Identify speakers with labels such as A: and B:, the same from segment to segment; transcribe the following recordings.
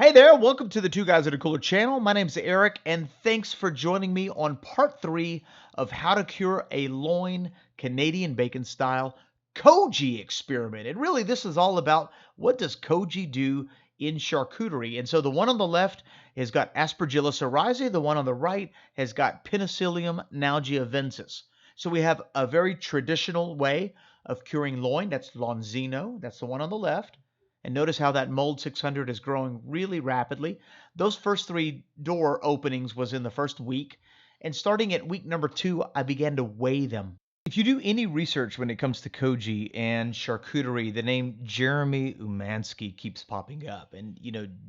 A: Hey there, welcome to the Two Guys at a Cooler channel. My name's Eric, and thanks for joining me on part 3 of how to cure a loin Canadian bacon style Koji experiment. And really, this is all about what does Koji do in charcuterie. And so the one on the left has got Aspergillus oryzae, the one on the right has got Penicillium nalgiavensis. So we have a very traditional way of curing loin. That's Lonzino, that's the one on the left. And notice how that mold 600 is growing really rapidly. Those first 3 door openings was in the first week. And starting at week number 2, I began to weigh them. If you do any research when it comes to Koji and charcuterie, the name Jeremy Umansky keeps popping up. And,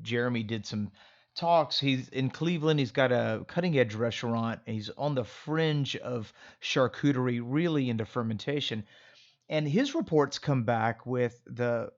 A: Jeremy did some talks. He's in Cleveland. He's got a cutting edge restaurant. He's on the fringe of charcuterie, really into fermentation. And his reports come back with the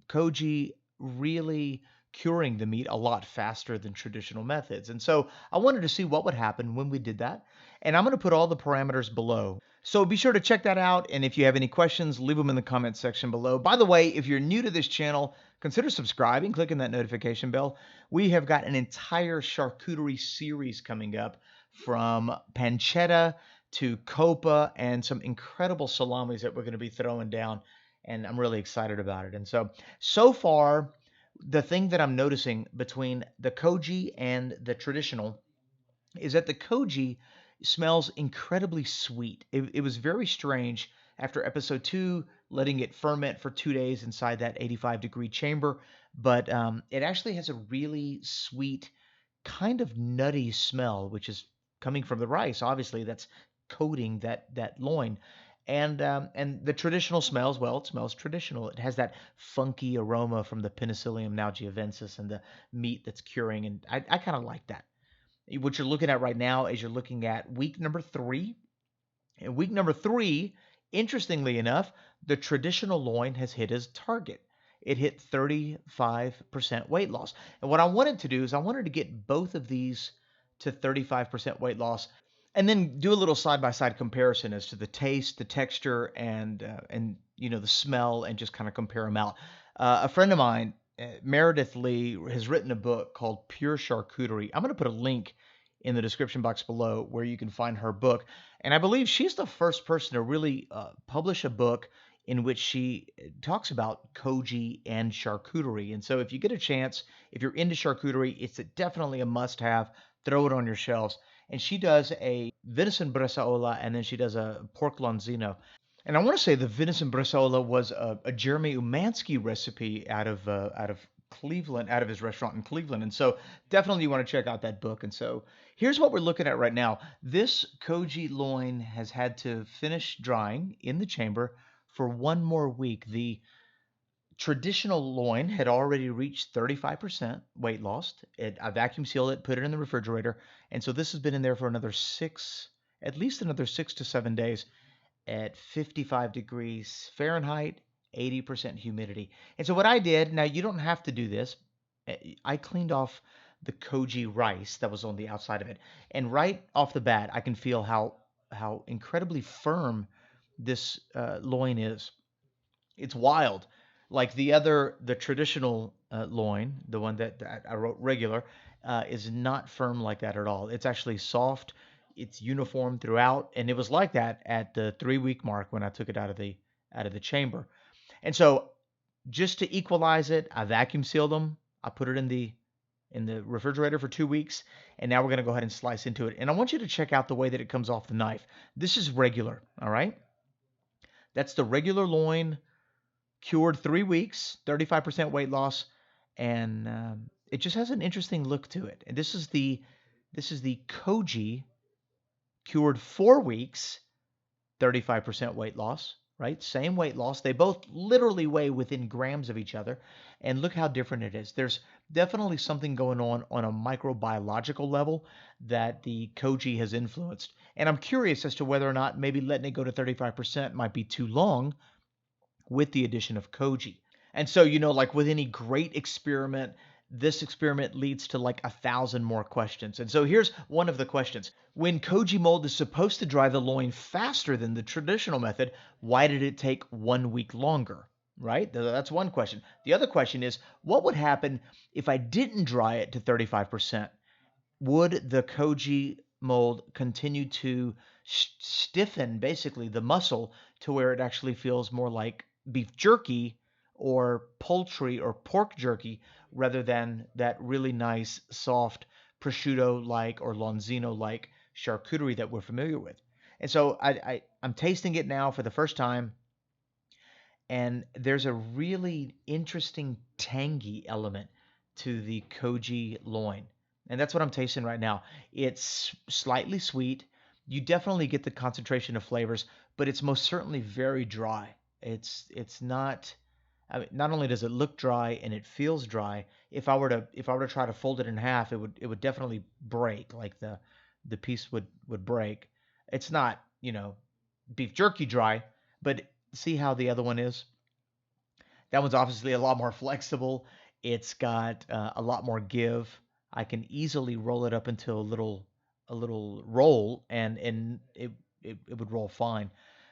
A: Koji really curing the meat a lot faster than traditional methods. And so I wanted to see what would happen when we did that. And I'm going to put all the parameters below. So be sure to check that out. And if you have any questions, leave them in the comments section below. By the way, if you're new to this channel, consider subscribing, clicking that notification bell. We have got an entire charcuterie series coming up, from pancetta to copa and some incredible salamis that we're going to be throwing down. And I'm really excited about it. And so far, the thing that I'm noticing between the Koji and the traditional is that the Koji smells incredibly sweet. It was very strange after episode 2, letting it ferment for 2 days inside that 85-degree chamber. But it actually has a really sweet, kind of nutty smell, which is coming from the rice. Obviously, that's coating that loin. And the traditional smells, well, it smells traditional. It has that funky aroma from the Penicillium nalgiavensis and the meat that's curing. And I kind of like that. What you're looking at right now is you're looking at week number 3. And week number 3, interestingly enough, the traditional loin has hit its target. It hit 35% weight loss. And what I wanted to do is I wanted to get both of these to 35% weight loss, and then do a little side-by-side comparison as to the taste, the texture, and the smell, and just kind of compare them out. A friend of mine, Meredith Lee, has written a book called Pure Charcuterie. I'm going to put a link in the description box below where you can find her book. And I believe she's the first person to really publish a book in which she talks about Koji and charcuterie. And so if you get a chance, if you're into charcuterie, it's definitely a must-have. Throw it on your shelves. And she does a venison bresaola, and then she does a pork lonzino. And I want to say the venison bresaola was a Jeremy Umansky recipe out of Cleveland, out of his restaurant in Cleveland. And so definitely you want to check out that book. And so here's what we're looking at right now. This Koji loin has had to finish drying in the chamber for 1 more week. The traditional loin had already reached 35% weight loss. I vacuum sealed it, put it in the refrigerator, and so this has been in there for another at least another 6 to 7 days at 55 degrees Fahrenheit, 80% humidity. And so what I did, now you don't have to do this, I cleaned off the Koji rice that was on the outside of it, and right off the bat, I can feel how incredibly firm this loin is. It's wild. Like the traditional loin, the one that I wrote regular, is not firm like that at all. It's actually soft. It's uniform throughout, and it was like that at the 3-week mark when I took it out of the chamber. And so, just to equalize it, I vacuum sealed them. I put it in the refrigerator for 2 weeks, and now we're going to go ahead and slice into it. And I want you to check out the way that it comes off the knife. This is regular, all right? That's the regular loin, cured 3 weeks, 35% weight loss, and it just has an interesting look to it. And this is the Koji, cured 4 weeks, 35% weight loss, right? Same weight loss. They both literally weigh within grams of each other, and look how different it is. There's definitely something going on a microbiological level that the Koji has influenced. And I'm curious as to whether or not maybe letting it go to 35% might be too long with the addition of Koji. And so, like with any great experiment, this experiment leads to like 1,000 more questions. And so here's one of the questions. When Koji mold is supposed to dry the loin faster than the traditional method, why did it take 1 week longer? right? That's one question. The other question is, what would happen if I didn't dry it to 35%? Would the Koji mold continue to stiffen basically the muscle to where it actually feels more like beef jerky or poultry or pork jerky rather than that really nice, soft prosciutto like or lonzino like charcuterie that we're familiar with? And so I'm tasting it now for the first time, and there's a really interesting tangy element to the Koji loin. And that's what I'm tasting right now. It's slightly sweet. You definitely get the concentration of flavors, but it's most certainly very dry. It's not, I mean, not only does it look dry and it feels dry, if I were to try to fold it in half, it would definitely break, like the piece would break. It's not, beef jerky dry, but see how the other one is? That one's obviously a lot more flexible. It's got a lot more give. I can easily roll it up into a little roll, and it would roll fine.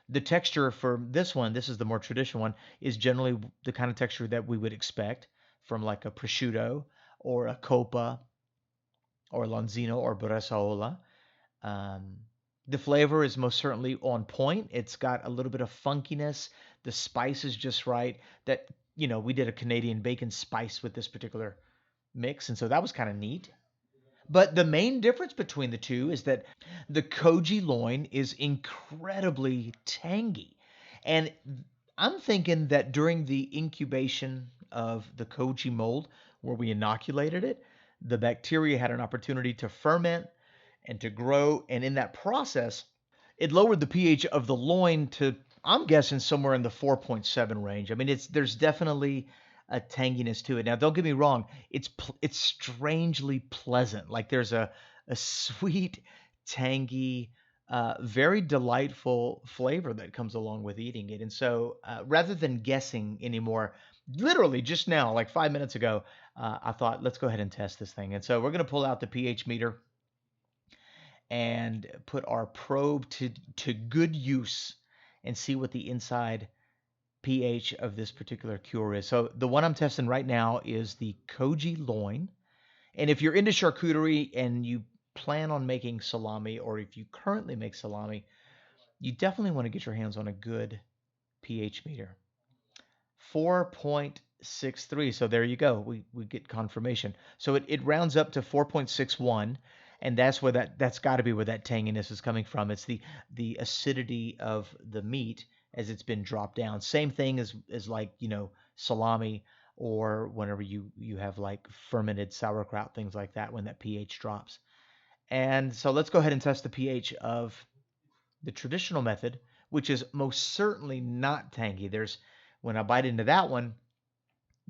A: The texture for this one, this is the more traditional one, is generally the kind of texture that we would expect from like a prosciutto or a coppa or Lonzino or Bresaola. Um, the flavor is most certainly on point. It's got a little bit of funkiness. The spice is just right. That, we did a Canadian bacon spice with this particular mix, and so that was kind of neat. But the main difference between the two is that the Koji loin is incredibly tangy. And I'm thinking that during the incubation of the Koji mold, where we inoculated it, the bacteria had an opportunity to ferment and to grow. And in that process, it lowered the pH of the loin to, I'm guessing, somewhere in the 4.7 range. I mean, there's definitely a tanginess to it. Now, don't get me wrong, it's strangely pleasant. Like there's a sweet, tangy, very delightful flavor that comes along with eating it. And so, rather than guessing anymore, literally just now, like 5 minutes ago, I thought, let's go ahead and test this thing. And so we're going to pull out the pH meter and put our probe to good use and see what the inside pH of this particular cure is. So the one I'm testing right now is the Koji loin. And if you're into charcuterie and you plan on making salami, or if you currently make salami, you definitely want to get your hands on a good pH meter. 4.63. So there you go. We get confirmation. So it rounds up to 4.61, and that's got to be where that tanginess is coming from. It's the acidity of the meat as it's been dropped down. Same thing as like, salami, or whenever you have like fermented sauerkraut, things like that, when that pH drops. And so let's go ahead and test the pH of the traditional method, which is most certainly not tangy. When I bite into that one,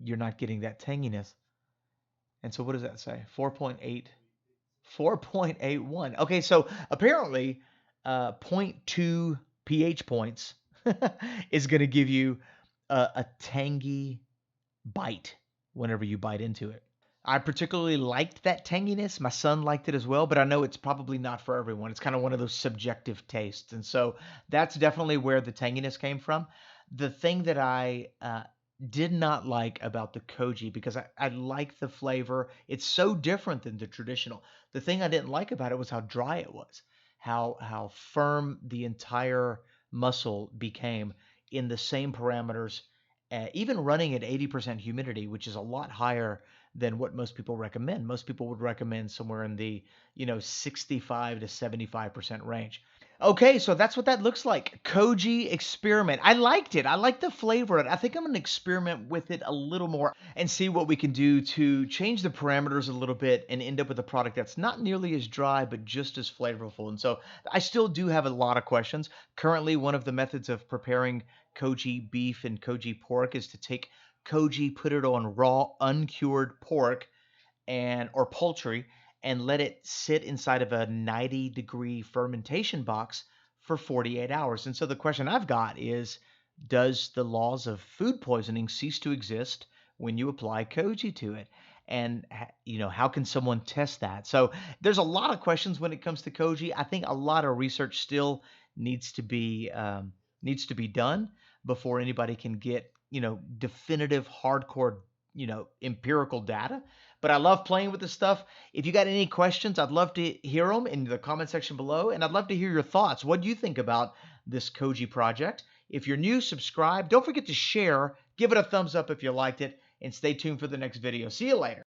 A: you're not getting that tanginess. And so what does that say? 4.8, 4.81. Okay, so apparently, zero point 0.2 pH points is going to give you a tangy bite whenever you bite into it. I particularly liked that tanginess. My son liked it as well, but I know it's probably not for everyone. It's kind of one of those subjective tastes. And so that's definitely where the tanginess came from. The thing that I did not like about the Koji, because I like the flavor, it's so different than the traditional. The thing I didn't like about it was how dry it was, how firm the entire muscle became in the same parameters, even running at 80% humidity, which is a lot higher than what most people recommend. Most people would recommend somewhere in the 65 to 75% range. Okay, so that's what that looks like. Koji experiment. I liked it. I like the flavor of it. I think I'm going to experiment with it a little more and see what we can do to change the parameters a little bit and end up with a product that's not nearly as dry, but just as flavorful. And so I still do have a lot of questions. Currently, one of the methods of preparing Koji beef and Koji pork is to take Koji, put it on raw, uncured pork or poultry, and let it sit inside of a 90-degree fermentation box for 48 hours. And so the question I've got is, does the laws of food poisoning cease to exist when you apply Koji to it? And how can someone test that? So there's a lot of questions when it comes to Koji. I think a lot of research still needs to be done before anybody can get definitive, hardcore, empirical data. But I love playing with this stuff. If you got any questions, I'd love to hear them in the comment section below, and I'd love to hear your thoughts. What do you think about this Koji project? If you're new, subscribe. Don't forget to share. Give it a thumbs up if you liked it, and stay tuned for the next video. See you later.